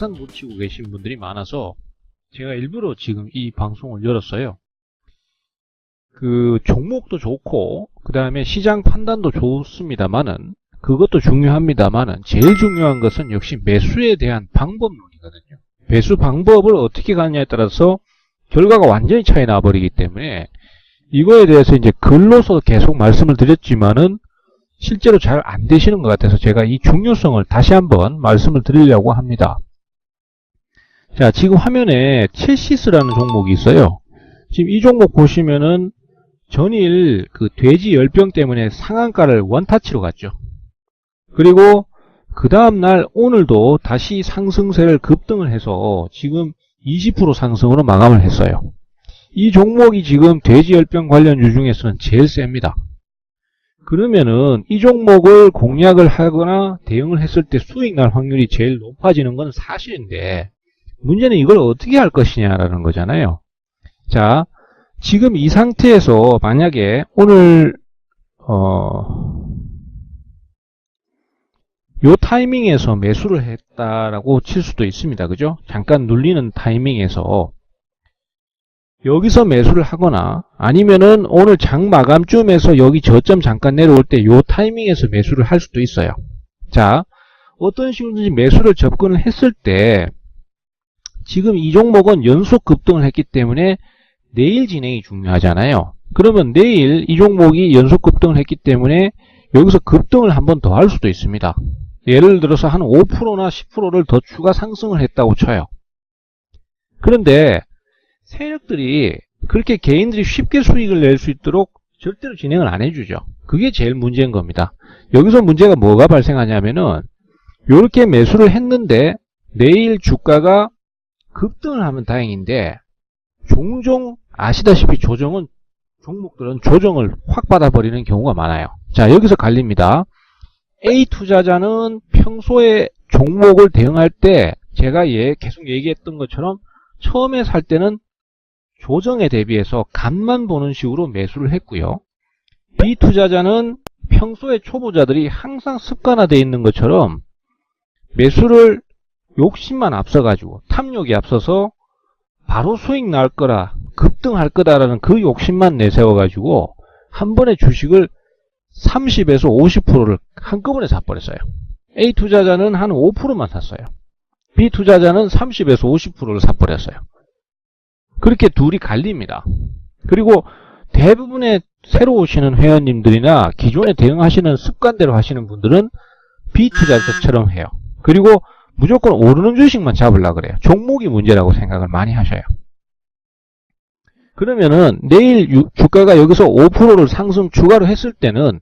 항상 놓치고 계신 분들이 많아서 제가 일부러 지금 이 방송을 열었어요. 그 종목도 좋고 그 다음에 시장 판단도 좋습니다만은 그것도 중요합니다만은 제일 중요한 것은 역시 매수에 대한 방법론이거든요. 매수 방법을 어떻게 가느냐에 따라서 결과가 완전히 차이 나버리기 때문에 이거에 대해서 이제 글로서 계속 말씀을 드렸지만은 실제로 잘 안 되시는 것 같아서 제가 이 중요성을 다시 한번 말씀을 드리려고 합니다. 자, 지금 화면에 첼시스라는 종목이 있어요. 지금 이 종목 보시면은 전일 그 돼지 열병 때문에 상한가를 원타치로 갔죠. 그리고 그 다음날 오늘도 다시 상승세를 급등을 해서 지금 20% 상승으로 마감을 했어요. 이 종목이 지금 돼지 열병 관련주 중에서는 제일 셉니다. 그러면은 이 종목을 공략을 하거나 대응을 했을 때 수익 날 확률이 제일 높아지는 건 사실인데 문제는 이걸 어떻게 할 것이냐라는 거잖아요. 자, 지금 이 상태에서 만약에 오늘 요 타이밍에서 매수를 했다라고 칠 수도 있습니다. 그죠? 잠깐 눌리는 타이밍에서 여기서 매수를 하거나 아니면은 오늘 장 마감쯤에서 여기 저점 잠깐 내려올 때 요 타이밍에서 매수를 할 수도 있어요. 자, 어떤 식으로든지 매수를 접근을 했을 때 지금 이 종목은 연속 급등을 했기 때문에 내일 진행이 중요하잖아요. 그러면 내일 이 종목이 연속 급등을 했기 때문에 여기서 급등을 한 번 더 할 수도 있습니다. 예를 들어서 한 5%나 10%를 더 추가 상승을 했다고 쳐요. 그런데 세력들이 그렇게 개인들이 쉽게 수익을 낼 수 있도록 절대로 진행을 안 해주죠. 그게 제일 문제인 겁니다. 여기서 문제가 뭐가 발생하냐면은 이렇게 매수를 했는데 내일 주가가 급등을 하면 다행인데 종종 아시다시피 종목들은 조정을 확 받아버리는 경우가 많아요. 자, 여기서 갈립니다. A 투자자는 평소에 종목을 대응할 때 제가 계속 얘기했던 것처럼 처음에 살 때는 조정에 대비해서 값만 보는 식으로 매수를 했고요. B 투자자는 평소에 초보자들이 항상 습관화되어 있는 것처럼 매수를 욕심만 앞서가지고 탐욕이 앞서서 바로 수익 날 거라 급등할 거다라는 그 욕심만 내세워가지고 한 번에 주식을 30에서 50%를 한꺼번에 사버렸어요. A 투자자는 한 5%만 샀어요. B 투자자는 30에서 50%를 사버렸어요. 그렇게 둘이 갈립니다. 그리고 대부분의 새로 오시는 회원님들이나 기존에 대응하시는 습관대로 하시는 분들은 B 투자자처럼 해요. 그리고 무조건 오르는 주식만 잡으려고 그래요. 종목이 문제라고 생각을 많이 하셔요. 그러면은 내일 주가가 여기서 5%를 상승 추가로 했을 때는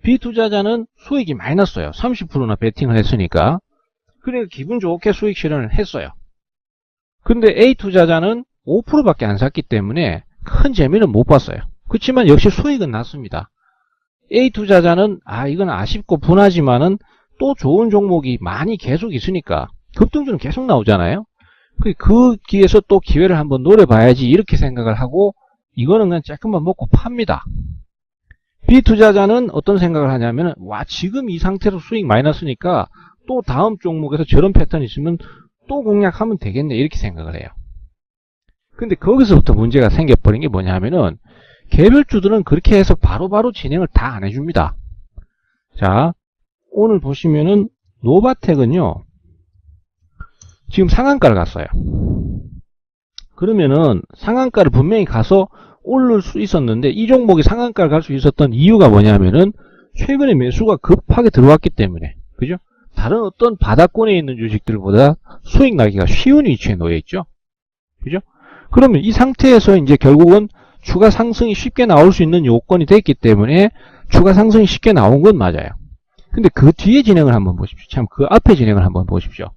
B 투자자는 수익이 많이 났어요. 30%나 베팅을 했으니까. 그러니까 기분 좋게 수익 실현을 했어요. 근데 A 투자자는 5%밖에 안 샀기 때문에 큰 재미는 못 봤어요. 그렇지만 역시 수익은 났습니다. A 투자자는 이건 아쉽고 분하지만은 또 좋은 종목이 많이 계속 있으니까 급등주는 계속 나오잖아요. 그 기회에서 또 기회를 한번 노려봐야지 이렇게 생각을 하고 이거는 그냥 조금만 먹고 팝니다. B 투자자는 어떤 생각을 하냐면 지금 이 상태로 수익 많이 났으니까 또 다음 종목에서 저런 패턴이 있으면 또 공략하면 되겠네 이렇게 생각을 해요. 근데 거기서부터 문제가 생겨버린 게 뭐냐 하면은 개별주들은 그렇게 해서 바로바로 진행을 다 안 해줍니다. 자, 오늘 보시면은 노바텍은요 지금 상한가를 갔어요. 그러면은 상한가를 분명히 가서 오를 수 있었는데 이 종목이 상한가를 갈 수 있었던 이유가 뭐냐면은 최근에 매수가 급하게 들어왔기 때문에, 그죠? 다른 어떤 바닥권에 있는 주식들보다 수익 나기가 쉬운 위치에 놓여 있죠. 그죠? 그러면 이 상태에서 이제 결국은 추가 상승이 쉽게 나올 수 있는 요건이 됐기 때문에 추가 상승이 쉽게 나온 건 맞아요. 근데 그 뒤에 진행을 한번 보십시오. 참 그 앞에 진행을 한번 보십시오.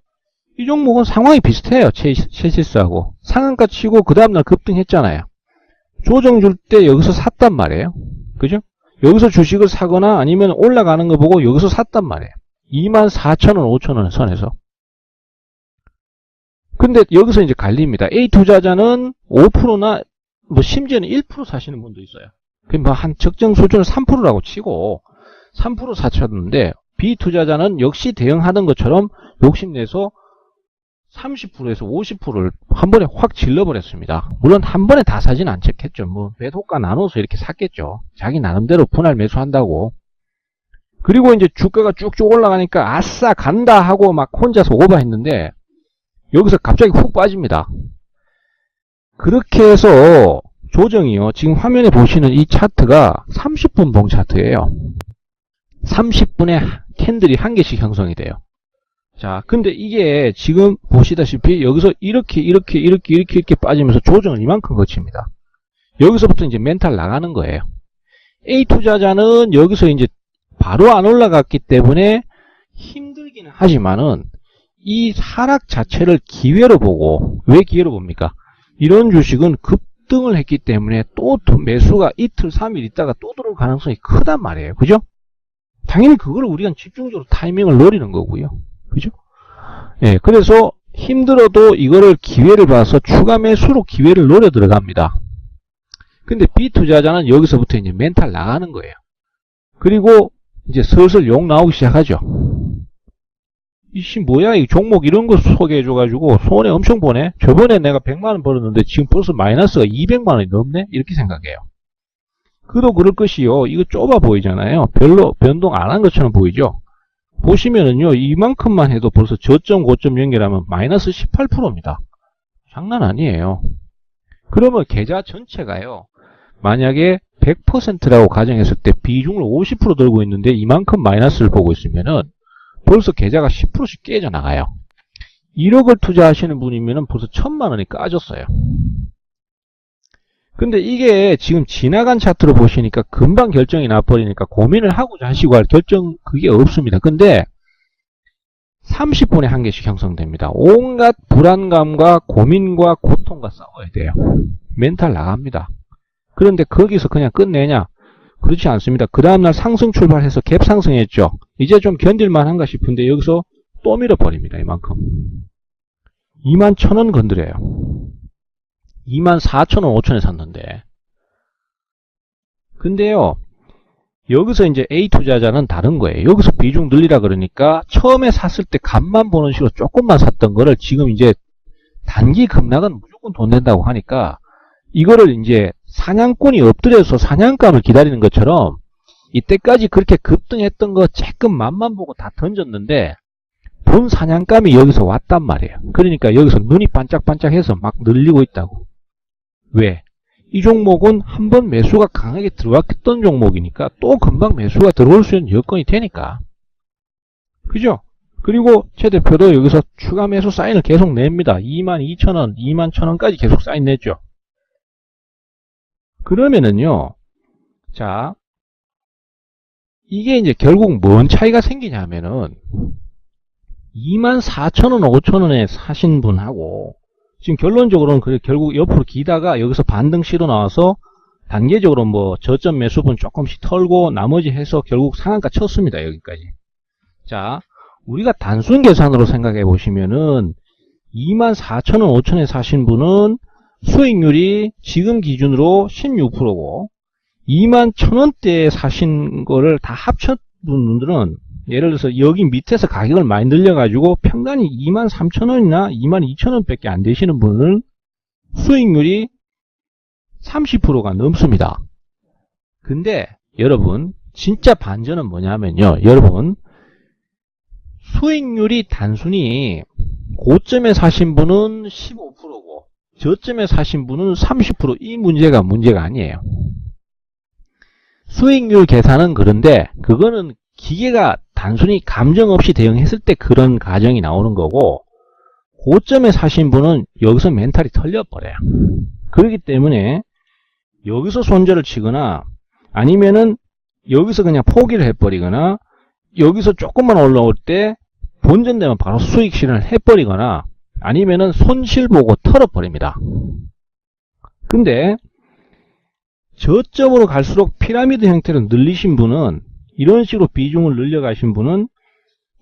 이 종목은 상황이 비슷해요. 첼시스하고 상한가 치고 그 다음날 급등했잖아요. 조정 줄 때 여기서 샀단 말이에요. 그죠? 여기서 주식을 사거나 아니면 올라가는 거 보고 여기서 샀단 말이에요. 24,000원, 5,000원 선에서. 근데 여기서 이제 갈립니다. A 투자자는 5%나 뭐 심지어는 1% 사시는 분도 있어요. 그럼 한 적정 수준을 3%라고 치고 3% 사셨는데 B 투자자는 역시 대응하던 것처럼 욕심내서 30%에서 50%를 한 번에 확 질러버렸습니다. 물론 한 번에 다 사진 않겠죠. 뭐 매도가 나눠서 이렇게 샀겠죠. 자기 나름대로 분할 매수한다고. 그리고 이제 주가가 쭉쭉 올라가니까 아싸 간다 하고 막 혼자서 오버했는데 여기서 갑자기 훅 빠집니다. 그렇게 해서 조정이요. 지금 화면에 보시는 이 차트가 30분 봉 차트예요. 30분에 캔들이 한 개씩 형성이 돼요. 자, 근데 이게 지금 보시다시피 여기서 이렇게 빠지면서 조정을 이만큼 거칩니다. 여기서부터 이제 멘탈 나가는 거예요. A 투자자는 여기서 이제 바로 안 올라갔기 때문에 힘들기는 하지만은 이 하락 자체를 기회로 보고, 왜 기회로 봅니까? 이런 주식은 급등을 했기 때문에 또 매수가 이틀, 3일 있다가 또 들어올 가능성이 크단 말이에요. 그죠? 당연히 그걸 우리가 집중적으로 타이밍을 노리는 거고요. 그죠? 예, 그래서 힘들어도 이거를 기회를 봐서 추가 매수로 기회를 노려 들어갑니다. 근데 B 투자자는 여기서부터 이제 멘탈 나가는 거예요. 그리고 이제 슬슬 욕 나오기 시작하죠. 이씨 뭐야 이 종목 이런 거 소개해줘가지고 손해 엄청 보네. 저번에 내가 100만원 벌었는데 지금 벌써 마이너스가 200만원이 넘네? 이렇게 생각해요. 그도 그럴 것이요. 이거 좁아 보이잖아요. 별로 변동 안 한 것처럼 보이죠. 보시면은요, 이만큼만 해도 벌써 저점 고점 연결하면 마이너스 18%입니다. 장난 아니에요. 그러면 계좌 전체가요, 만약에 100%라고 가정했을 때 비중을 50% 들고 있는데 이만큼 마이너스를 보고 있으면은 벌써 계좌가 10%씩 깨져 나가요. 1억을 투자하시는 분이면은 벌써 1000만 원이 까졌어요. 근데 이게 지금 지나간 차트로 보시니까 금방 결정이 나버리니까 고민을 하고자 하시고 할 결정 그게 없습니다. 근데 30분에 한 개씩 형성됩니다. 온갖 불안감과 고민과 고통과 싸워야 돼요. 멘탈 나갑니다. 그런데 거기서 그냥 끝내냐? 그렇지 않습니다. 그 다음날 상승 출발해서 갭 상승했죠. 이제 좀 견딜만 한가 싶은데 여기서 또 밀어버립니다. 이만큼. 21,000원 건드려요. 24,000원, 5,000에 샀는데. 근데요, 여기서 이제 A 투자자는 다른 거예요. 여기서 비중 늘리라 그러니까 처음에 샀을 때 값만 보는 식으로 조금만 샀던 거를 지금 이제 단기 급락은 무조건 돈 낸다고 하니까 이거를 이제 사냥꾼이 엎드려서 사냥감을 기다리는 것처럼 이때까지 그렇게 급등했던 거 조금 맛만 보고 다 던졌는데 본 사냥감이 여기서 왔단 말이에요. 그러니까 여기서 눈이 반짝반짝해서 막 늘리고 있다고. 왜? 이 종목은 한번 매수가 강하게 들어왔던 종목이니까 또 금방 매수가 들어올 수 있는 여건이 되니까. 그죠? 그리고 최 대표도 여기서 추가 매수 사인을 계속 냅니다. 22,000원, 21,000원까지 계속 사인 냈죠. 그러면은요, 자, 이게 이제 결국 뭔 차이가 생기냐면은 24,000원, 5,000원에 사신 분하고 지금 결론적으로는 결국 옆으로 기다가 여기서 반등 시로 나와서 단계적으로 뭐 저점 매수분 조금씩 털고 나머지 해서 결국 상한가 쳤습니다. 여기까지. 자, 우리가 단순 계산으로 생각해 보시면은 24,000원, 5,000원에 사신 분은 수익률이 지금 기준으로 16%고 21,000원대에 사신 거를 다 합친 분들은 예를 들어서 여기 밑에서 가격을 많이 늘려가지고 평단이 23,000원이나 22,000원 밖에 안 되시는 분은 수익률이 30%가 넘습니다. 근데 여러분 진짜 반전은 뭐냐면요. 여러분 수익률이 단순히 고점에 사신 분은 15%고 저점에 사신 분은 30% 이 문제가 아니에요. 수익률 계산은 그런데 그거는 기계가 단순히 감정 없이 대응했을 때 그런 가정이 나오는 거고 고점에 사신 분은 여기서 멘탈이 털려버려요. 그렇기 때문에 여기서 손절을 치거나 아니면은 여기서 그냥 포기를 해버리거나 여기서 조금만 올라올 때 본전되면 바로 수익 실현을 해버리거나 아니면은 손실 보고 털어버립니다. 근데 저점으로 갈수록 피라미드 형태로 늘리신 분은 이런 식으로 비중을 늘려가신 분은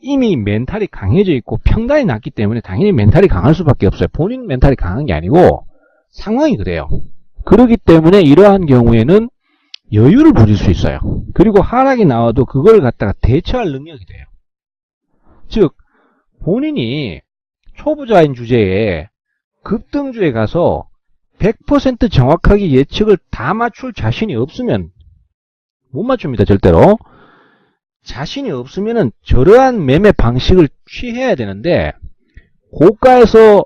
이미 멘탈이 강해져 있고 평단이 낮기 때문에 당연히 멘탈이 강할 수밖에 없어요. 본인 멘탈이 강한 게 아니고 상황이 그래요. 그렇기 때문에 이러한 경우에는 여유를 부릴 수 있어요. 그리고 하락이 나와도 그걸 갖다가 대처할 능력이 돼요. 즉 본인이 초보자인 주제에 급등주에 가서 100% 정확하게 예측을 다 맞출 자신이 없으면 못 맞춥니다. 절대로. 자신이 없으면은 저러한 매매 방식을 취해야 되는데 고가에서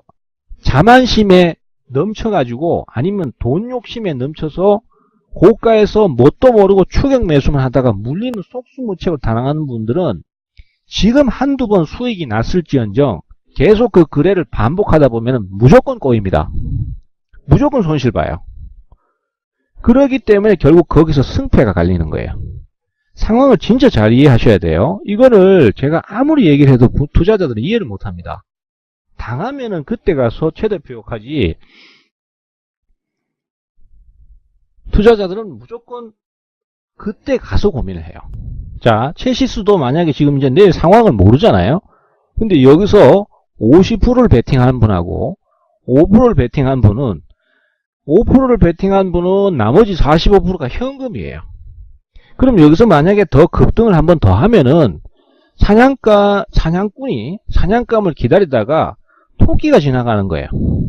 자만심에 넘쳐가지고 아니면 돈 욕심에 넘쳐서 고가에서 뭣도 모르고 추격 매수만 하다가 물리는 속수무책을 당하는 분들은 지금 한두 번 수익이 났을지언정 계속 그 거래를 반복하다 보면 무조건 꼬입니다. 무조건 손실 봐요. 그러기 때문에 결국 거기서 승패가 갈리는 거예요. 상황을 진짜 잘 이해하셔야 돼요. 이거를 제가 아무리 얘기를 해도 투자자들은 이해를 못합니다. 당하면은 그때 가서 최대표 욕하지. 투자자들은 무조건 그때 가서 고민을 해요. 자, 최시수도 만약에 지금 이제 내일 상황을 모르잖아요. 근데 여기서 50%를 베팅한 분하고 5%를 베팅한 분은 5%를 베팅한 분은 나머지 45%가 현금이에요. 그럼 여기서 만약에 더 급등을 한 번 더 하면은 사냥꾼이 사냥감을 기다리다가 토끼가 지나가는 거예요.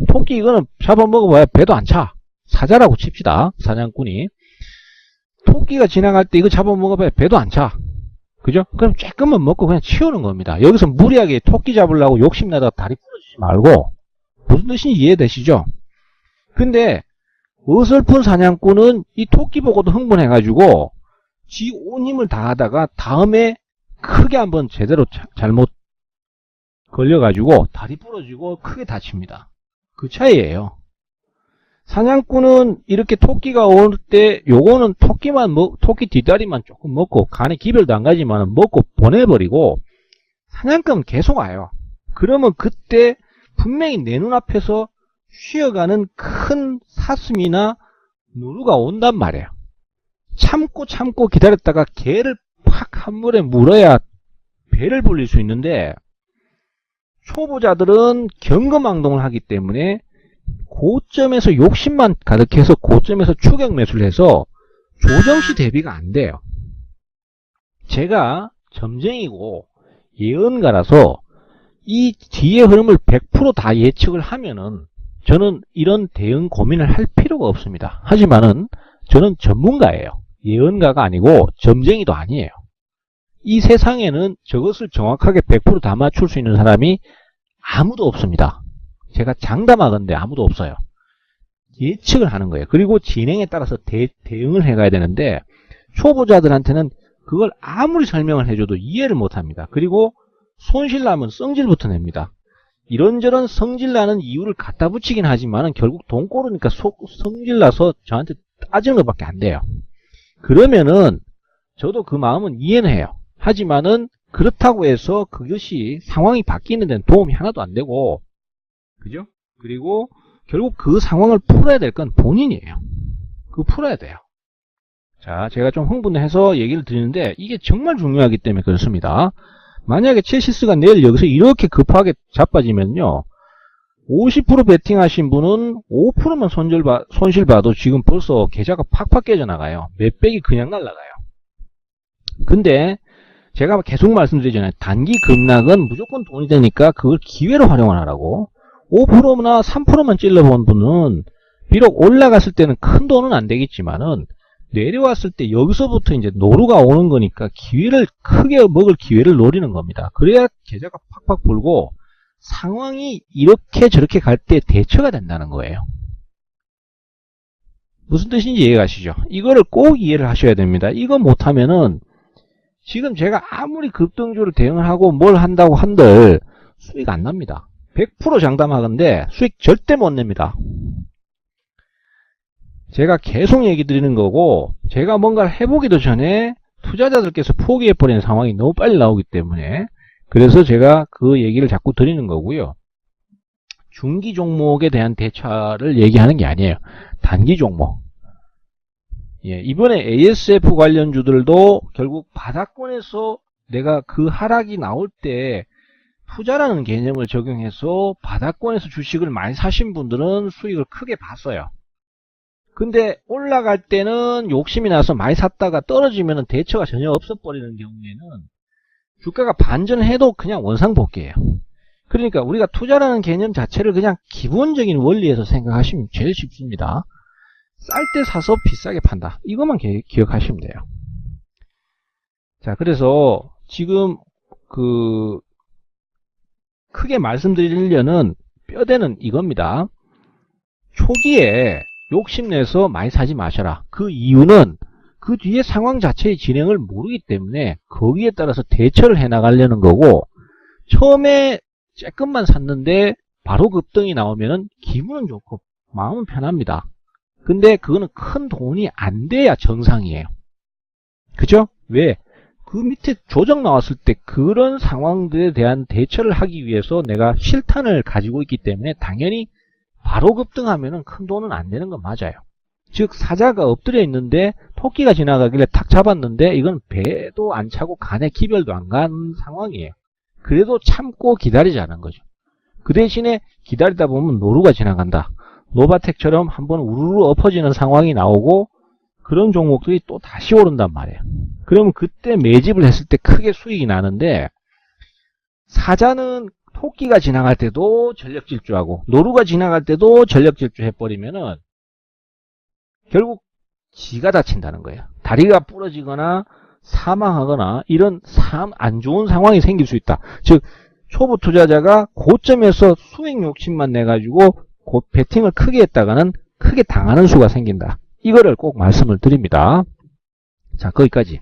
토끼 이거는 잡아먹어봐야 배도 안 차. 사자라고 칩시다. 사냥꾼이. 토끼가 지나갈 때 이거 잡아먹어봐야 배도 안 차. 그죠? 그럼 조금만 먹고 그냥 치우는 겁니다. 여기서 무리하게 토끼 잡으려고 욕심나다가 다리 부러지지 말고 무슨 뜻인지 이해되시죠? 근데 어설픈 사냥꾼은 이 토끼 보고도 흥분해가지고 지 온 힘을 다하다가 다음에 크게 한번 제대로 잘못 걸려가지고 다리 부러지고 크게 다칩니다. 그 차이예요. 사냥꾼은 이렇게 토끼가 올 때 요거는 토끼 뒷다리만 조금 먹고 간에 기별도 안 가지만 먹고 보내버리고 사냥감은 계속 와요. 그러면 그때 분명히 내 눈앞에서 쉬어가는 큰 사슴이나 누루가 온단 말이에요. 참고 기다렸다가 개를 팍 한 물에 물어야 배를 불릴 수 있는데 초보자들은 경거망동을 하기 때문에 고점에서 욕심만 가득해서 고점에서 추격 매수를 해서 조정시 대비가 안 돼요. 제가 점쟁이고 예언가라서 이 뒤의 흐름을 100% 다 예측을 하면은 저는 이런 대응 고민을 할 필요가 없습니다. 하지만은 저는 전문가예요. 예언가가 아니고 점쟁이도 아니에요. 이 세상에는 저것을 정확하게 100% 다 맞출 수 있는 사람이 아무도 없습니다. 제가 장담하건대 아무도 없어요. 예측을 하는 거예요. 그리고 진행에 따라서 대응을 해가야 되는데 초보자들한테는 그걸 아무리 설명을 해줘도 이해를 못합니다. 그리고 손실나면 성질부터 냅니다. 이런저런 성질나는 이유를 갖다 붙이긴 하지만 결국 돈 꼬르니까 성질나서 저한테 따지는 것밖에 안 돼요. 그러면은 저도 그 마음은 이해는 해요. 하지만은 그렇다고 해서 그것이 상황이 바뀌는 데는 도움이 하나도 안 되고, 그죠? 그리고 결국 그 상황을 풀어야 될 건 본인이에요. 그거 풀어야 돼요. 자, 제가 좀 흥분해서 얘기를 드리는데 이게 정말 중요하기 때문에 그렇습니다. 만약에 첼시스가 내일 여기서 이렇게 급하게 자빠지면요, 50% 베팅하신 분은 5%만 손실 봐도 지금 벌써 계좌가 팍팍 깨져나가요. 몇백이 그냥 날아가요. 근데 제가 계속 말씀드리잖아요. 단기 급락은 무조건 돈이 되니까 그걸 기회로 활용을 하라고. 5%나 3%만 찔러본 분은 비록 올라갔을 때는 큰 돈은 안 되겠지만은 내려왔을 때 여기서부터 이제 노루가 오는 거니까 기회를 크게 먹을 기회를 노리는 겁니다. 그래야 계좌가 팍팍 불고 상황이 이렇게 저렇게 갈 때 대처가 된다는 거예요. 무슨 뜻인지 이해가시죠? 이거를 꼭 이해를 하셔야 됩니다. 이거 못하면은 지금 제가 아무리 급등주를 대응을 하고 뭘 한다고 한들 수익 안 납니다. 100% 장담하건데 수익 절대 못 냅니다. 제가 계속 얘기 드리는 거고 제가 뭔가를 해보기도 전에 투자자들께서 포기해버리는 상황이 너무 빨리 나오기 때문에 그래서 제가 그 얘기를 자꾸 드리는 거고요. 중기 종목에 대한 대처를 얘기하는 게 아니에요. 단기 종목. 예, 이번에 ASF 관련주들도 결국 바닥권에서 내가 그 하락이 나올 때 투자라는 개념을 적용해서 바닥권에서 주식을 많이 사신 분들은 수익을 크게 봤어요. 근데 올라갈 때는 욕심이 나서 많이 샀다가 떨어지면 대처가 전혀 없어버리는 경우에는 주가가 반전해도 그냥 원상복귀예요. 그러니까 우리가 투자라는 개념 자체를 그냥 기본적인 원리에서 생각하시면 제일 쉽습니다. 쌀 때 사서 비싸게 판다. 이것만 기억하시면 돼요. 자, 그래서 지금 크게 말씀드리려는 뼈대는 이겁니다. 초기에 욕심내서 많이 사지 마셔라. 그 이유는 그 뒤에 상황 자체의 진행을 모르기 때문에 거기에 따라서 대처를 해나가려는 거고, 처음에 조금만 샀는데 바로 급등이 나오면은 기분은 좋고 마음은 편합니다. 근데 그거는 큰 돈이 안 돼야 정상이에요. 그죠? 왜? 그 밑에 조정 나왔을 때 그런 상황들에 대한 대처를 하기 위해서 내가 실탄을 가지고 있기 때문에 당연히 바로 급등하면은 큰 돈은 안 되는 건 맞아요. 즉 사자가 엎드려 있는데 토끼가 지나가길래 탁 잡았는데 이건 배도 안 차고 간에 기별도 안 간 상황이에요. 그래도 참고 기다리자는 거죠. 그 대신에 기다리다 보면 노루가 지나간다. 노바텍처럼 한번 우르르 엎어지는 상황이 나오고 그런 종목들이 또 다시 오른단 말이에요. 그러면 그때 매집을 했을 때 크게 수익이 나는데, 사자는 토끼가 지나갈 때도 전력질주하고 노루가 지나갈 때도 전력질주 해버리면은 결국 지가 다친다는 거예요. 다리가 부러지거나 사망하거나 이런 안 좋은 상황이 생길 수 있다. 즉 초보 투자자가 고점에서 수익 욕심만 내가지고 베팅을 크게 했다가는 크게 당하는 수가 생긴다. 이거를 꼭 말씀을 드립니다. 자, 거기까지.